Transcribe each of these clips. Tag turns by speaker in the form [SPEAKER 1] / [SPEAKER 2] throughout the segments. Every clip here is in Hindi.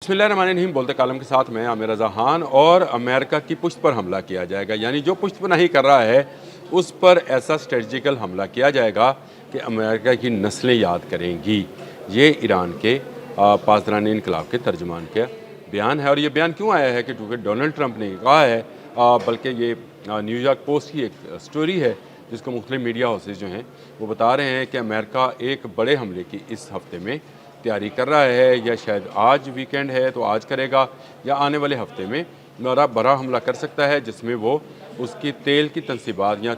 [SPEAKER 1] बिस्मिल्लाहिर्रहमानिर्रहीम बोलते कालम के साथ मैं आमिर रज़ा खान। और अमेरिका की पुश्त पर हमला किया जाएगा, यानी जो पुश्त पर नहीं कर रहा है उस पर ऐसा स्ट्रेटजिकल हमला किया जाएगा कि अमेरिका की नस्लें याद करेंगी। ये ईरान के पासदारान इनकलाब के तर्जुमान का बयान है। और ये बयान क्यों आया है कि चूँकि डोनाल्ड ट्रंप ने कहा है, बल्कि ये न्यूयॉर्क पोस्ट की एक स्टोरी है जिसको मुख्तलिफ मीडिया हाउसेज जो हैं वो बता रहे हैं कि अमेरिका एक बड़े हमले की इस हफ्ते में तैयारी कर रहा है, या शायद आज वीकेंड है तो आज करेगा, या आने वाले हफ्ते में बड़ा हमला कर सकता है जिसमें वो उसकी तेल की तनसीबात या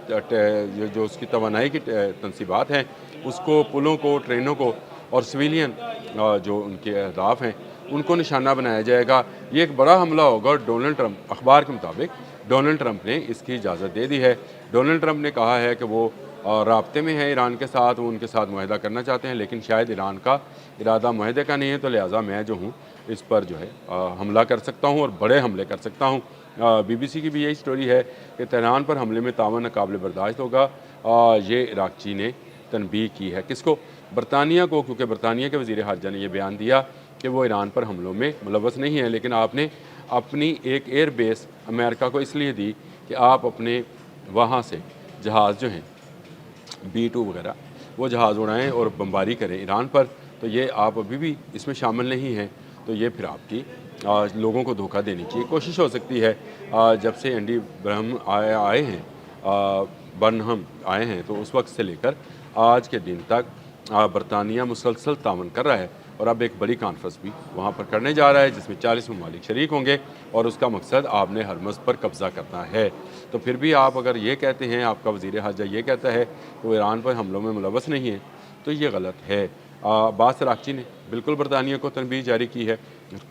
[SPEAKER 1] जो उसकी तवानाई की तनसीबात हैं उसको, पुलों को, ट्रेनों को और सिविलियन जो उनके अहदाफ हैं उनको निशाना बनाया जाएगा। ये एक बड़ा हमला होगा और डोनाल्ड ट्रंप, अखबार के मुताबिक डोनाल्ड ट्रंप ने इसकी इजाज़त दे दी है। डोनाल्ड ट्रंप ने कहा है कि वो राब्ते में है ईरान के साथ, वो उनके साथ मुआहदा करना चाहते हैं, लेकिन शायद ईरान का इरादा मुआहदे का नहीं है, तो लिहाजा मैं जो हूँ इस पर जो है हमला कर सकता हूँ और बड़े हमले कर सकता हूँ। BBC की भी यही स्टोरी है कि तेहरान पर हमले में तावन नाकाबिल बर्दाश्त होगा। ये इराक़ची ने तनबीह की है किसको? बरतानिया को, क्योंकि बरतानिया के वज़ीर ख़ारजा ने यह बयान दिया कि वो ईरान पर हमलों में मुलव्वस नहीं है, लेकिन आपने अपनी एक एयर बेस अमेरिका को इसलिए दी कि आप अपने वहाँ से जहाज़ जो हैं B-2 वगैरह वो जहाज़ उड़ाएँ और बमबारी करें ईरान पर, तो ये आप अभी भी इसमें शामिल नहीं हैं। तो ये फिर आपकी लोगों को धोखा देने की कोशिश हो सकती है। जब से एंडी बर्नहम आए हैं तो उस वक्त से लेकर आज के दिन तक बरतानिया मुसलसल तावन कर रहा है, और अब एक बड़ी कॉन्फ्रेंस भी वहाँ पर करने जा रहा है जिसमें 40 ममालिक शरीक होंगे, और उसका मकसद आपने हरमज़ पर कब्ज़ा करना है। तो फिर भी आप अगर ये कहते हैं, आपका वज़ीर ख़ारजा ये कहता है कि वो ईरान पर हमलों में मुलव्वस नहीं है, तो ये गलत है। अब्बास अराग़ची ने बिल्कुल बरतानिया को तनबीह जारी की है,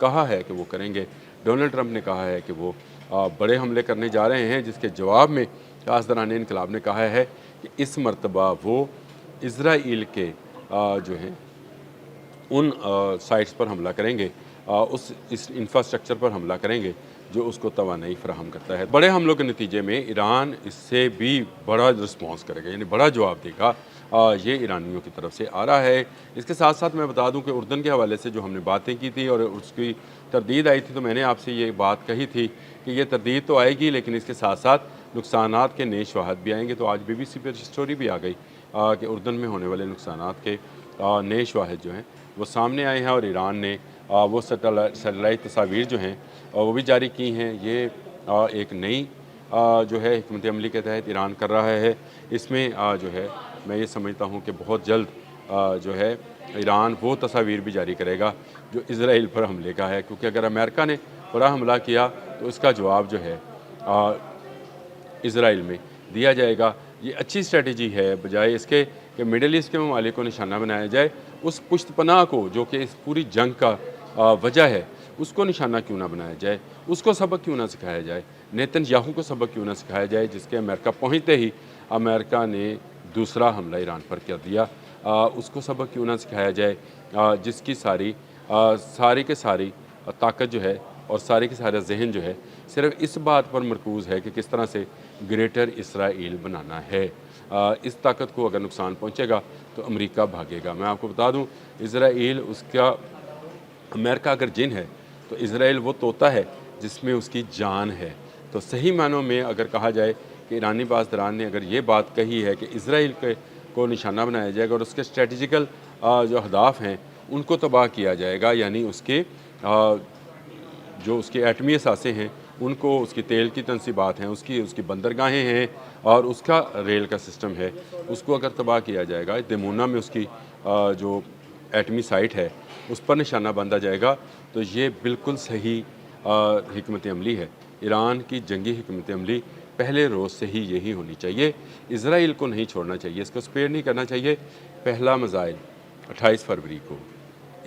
[SPEAKER 1] कहा है कि वो करेंगे। डोनाल्ड ट्रंप ने कहा है कि वो बड़े हमले करने जा रहे हैं, जिसके जवाब में पासदारान इनकलाब ने कहा है कि इस मरतबा वो इज़राइल के जो हैं उन साइट्स पर हमला करेंगे, इस इंफ्रास्ट्रक्चर पर हमला करेंगे जो उसको तवानाई फराहम करता है। बड़े हमलों के नतीजे में ईरान इससे भी बड़ा रिस्पॉन्स करेगा, यानी बड़ा जवाब देगा। ये ईरानियों की तरफ से आ रहा है। इसके साथ साथ मैं बता दूं कि उर्दन के हवाले से जो हमने बातें की थी और उसकी तरदीद आई थी, तो मैंने आपसे ये बात कही थी कि ये तरदीद तो आएगी, लेकिन इसके साथ साथ नुकसानात के नए शवाहद भी आएंगे। तो आज BBC पर स्टोरी भी आ गई कि उर्दन में होने वाले नुकसानात के नए शवाहद जो हैं वो सामने आए हैं, और ईरान ने वो सैटेलाइट तस्वीर जो हैं वो भी जारी की हैं। ये एक नई जो है हिकमत अमली के तहत ईरान कर रहा है। इसमें जो है मैं ये समझता हूँ कि बहुत जल्द जो है ईरान वो तस्वीर भी जारी करेगा जो इज़राइल पर हमले का है, क्योंकि अगर अमेरिका ने बड़ा हमला किया तो इसका जवाब जो है इज़राइल में दिया जाएगा। ये अच्छी स्ट्रेटजी है, बजाय इसके कि मिडल ईस्ट के ममालिक को निशाना बनाया जाए, उस पुश्तपनाह को जो कि इस पूरी जंग का वजह है उसको निशाना क्यों ना बनाया जाए, उसको सबक क्यों ना सिखाया जाए, नेतन्याहू को सबक क्यों ना सिखाया जाए, जिसके अमेरिका पहुँचते ही अमेरिका ने दूसरा हमला ईरान पर कर दिया, उसको सबक क्यों ना सिखाया जाए, जिसकी सारी के सारी ताकत जो है और सारे के सारा जहन जो है सिर्फ इस बात पर मरकूज़ है कि किस तरह से ग्रेटर इसराइल बनाना है। इस ताकत को अगर नुकसान पहुँचेगा तो अमेरिका भागेगा। मैं आपको बता दूँ, इसराइल उसका, अमेरिका अगर जिन है तो इसराइल वो तोता है जिसमें उसकी जान है। तो सही मानों में अगर कहा जाए कि ईरानी पासदारान ने अगर ये बात कही है कि इसराइल को निशाना बनाया जाएगा और उसके स्ट्रेटजिकल जो अहदाफ हैं उनको तबाह किया जाएगा, यानी उसके जो उसके एटमी असासे हैं उनको, उसकी तेल की तनसीबात हैं, उसकी बंदरगाहें हैं और उसका रेल का सिस्टम है, उसको अगर तबाह किया जाएगा, दमूना में उसकी जो एटमी साइट है उस पर निशाना बांधा जाएगा, तो ये बिल्कुल सही हिकमत अमली है। ईरान की जंगी हिकमत अमली पहले रोज़ से ही यही होनी चाहिए। इसराइल को नहीं छोड़ना चाहिए, इसको स्पेयर नहीं करना चाहिए। पहला मिसाइल 28 फरवरी को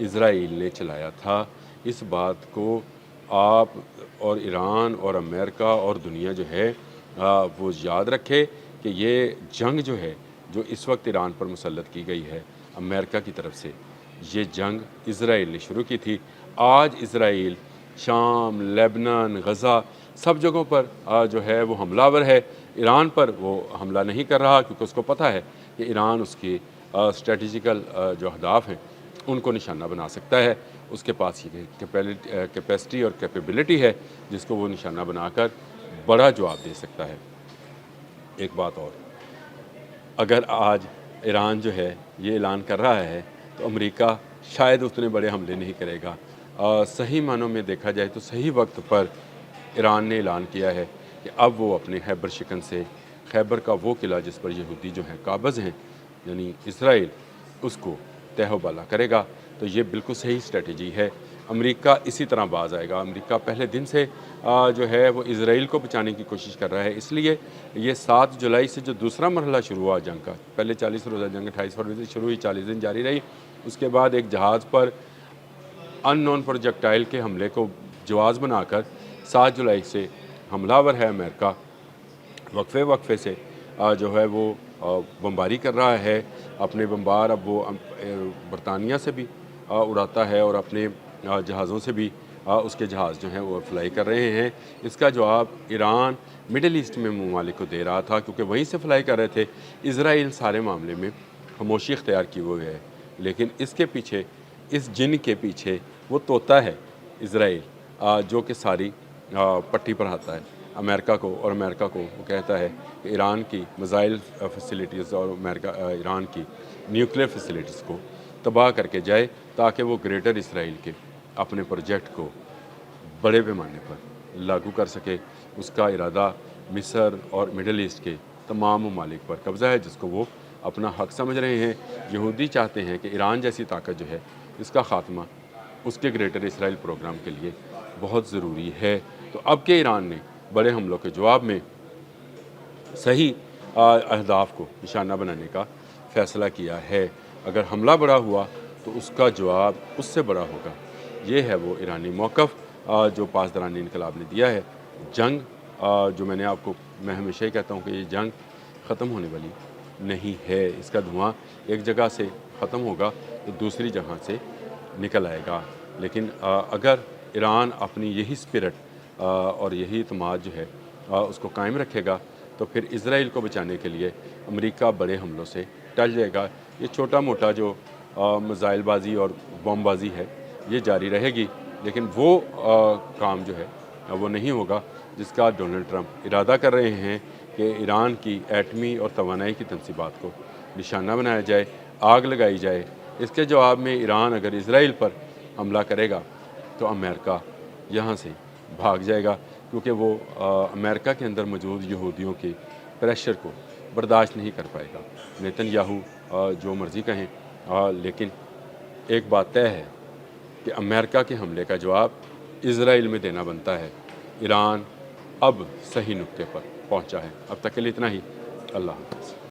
[SPEAKER 1] इसराइल ने चलाया था। इस बात को आप और ईरान और अमेरिका और दुनिया जो है वो याद रखे कि ये जंग जो है, जो इस वक्त ईरान पर मुसल्लत की गई है अमेरिका की तरफ से, ये जंग इसराइल ने शुरू की थी। आज इसराइल शाम, लेबनान, गज़ा सब जगहों पर जो है वो हमलावर है। ईरान पर वो हमला नहीं कर रहा क्योंकि उसको पता है कि ईरान उसकी स्ट्रेटजिकल जो अहदाफ हैं उनको निशाना बना सकता है, उसके पास ये कैपेसिटी और कैपेबिलिटी है जिसको वो निशाना बनाकर बड़ा जवाब दे सकता है। एक बात और, अगर आज ईरान जो है ये ऐलान कर रहा है तो अमेरिका शायद उतने बड़े हमले नहीं करेगा। सही मानों में देखा जाए तो सही वक्त पर ईरान ने ऐलान किया है कि अब वो अपने खैबर शिकन से खैबर का वो किला जिस पर यहूदी जो हैं काबज़ हैं यानी इसराइल, उसको तहबाला करेगा। तो ये बिल्कुल सही स्ट्रेटजी है। अमेरिका इसी तरह बाज आएगा। अमेरिका पहले दिन से जो है वो इसराइल को बचाने की कोशिश कर रहा है। इसलिए ये 7 जुलाई से जो दूसरा मरहला शुरू हुआ जंग का, पहले 40 रोज़ा जंग 28 फरवरी से शुरू हुई, 40 दिन जारी रही। उसके बाद एक जहाज़ पर अननोन प्रोजेक्टाइल के हमले को जवाज़ बनाकर 7 जुलाई से हमलावर है अमेरिका, वक्फे वक्फे से जो है वो बमबारी कर रहा है। अपने बमबार अब वो बरतानिया से भी उड़ाता है और अपने जहाज़ों से भी उसके जहाज़ जो हैं वो फ्लाई कर रहे हैं। इसका जवाब ईरान मिडल ईस्ट में ममालिक को दे रहा था क्योंकि वहीं से फ्लाई कर रहे थे। इसराइल सारे मामले में खामोशी इख्तियार की हुए है, लेकिन इसके पीछे, इस जिन के पीछे वो तोता है इसराइल, जो कि सारी पट्टी पर आता है अमेरिका को, और अमेरिका को वो कहता है कि ईरान की मिसाइल फैसिलिटीज़ और ईरान की न्यूक्लियर फैसिलिटीज़ को तबाह करके जाए ताकि वो ग्रेटर इसराइल के अपने प्रोजेक्ट को बड़े पैमाने पर लागू कर सके। उसका इरादा मिस्र और मिडल ईस्ट के तमाम ममालिक पर कब्ज़ा है जिसको वो अपना हक समझ रहे हैं। यहूदी चाहते हैं कि ईरान जैसी ताकत जो है इसका ख़ात्मा उसके ग्रेटर इसराइल प्रोग्राम के लिए बहुत ज़रूरी है। तो अब के ईरान ने बड़े हमलों के जवाब में सही अहदाफ को निशाना बनाने का फ़ैसला किया है। अगर हमला बड़ा हुआ तो उसका जवाब उससे बड़ा होगा। ये है वो ईरानी मौक़िफ़ जो पासदारानी इनकलाब ने दिया है। जंग जो मैं हमेशा ही कहता हूँ कि ये जंग ख़त्म होने वाली नहीं है। इसका धुआं एक जगह से ख़त्म होगा तो दूसरी जगह से निकल आएगा। लेकिन अगर ईरान अपनी यही स्पिरिट और यही इत्मीनान जो है उसको कायम रखेगा तो फिर इसराइल को बचाने के लिए अमेरिका बड़े हमलों से टल जाएगा। ये छोटा मोटा जो मिसाइलबाजी और बमबाजी है ये जारी रहेगी, लेकिन वो काम जो है वो नहीं होगा जिसका डोनाल्ड ट्रंप इरादा कर रहे हैं कि ईरान की एटमी और तवानाई की तनसीबात को निशाना बनाया जाए, आग लगाई जाए। इसके जवाब में ईरान अगर इसराइल पर हमला करेगा तो अमेरिका यहाँ से भाग जाएगा क्योंकि वो अमेरिका के अंदर मौजूद यहूदियों के प्रेशर को बर्दाश्त नहीं कर पाएगा। नेतन्याहू जो मर्ज़ी कहें, लेकिन एक बात तय है कि अमेरिका के हमले का जवाब इसराइल में देना बनता है। ईरान अब सही नुक्ते पर पहुंचा है। अब तक के लिए इतना ही। अल्लाह हाफ़िज़।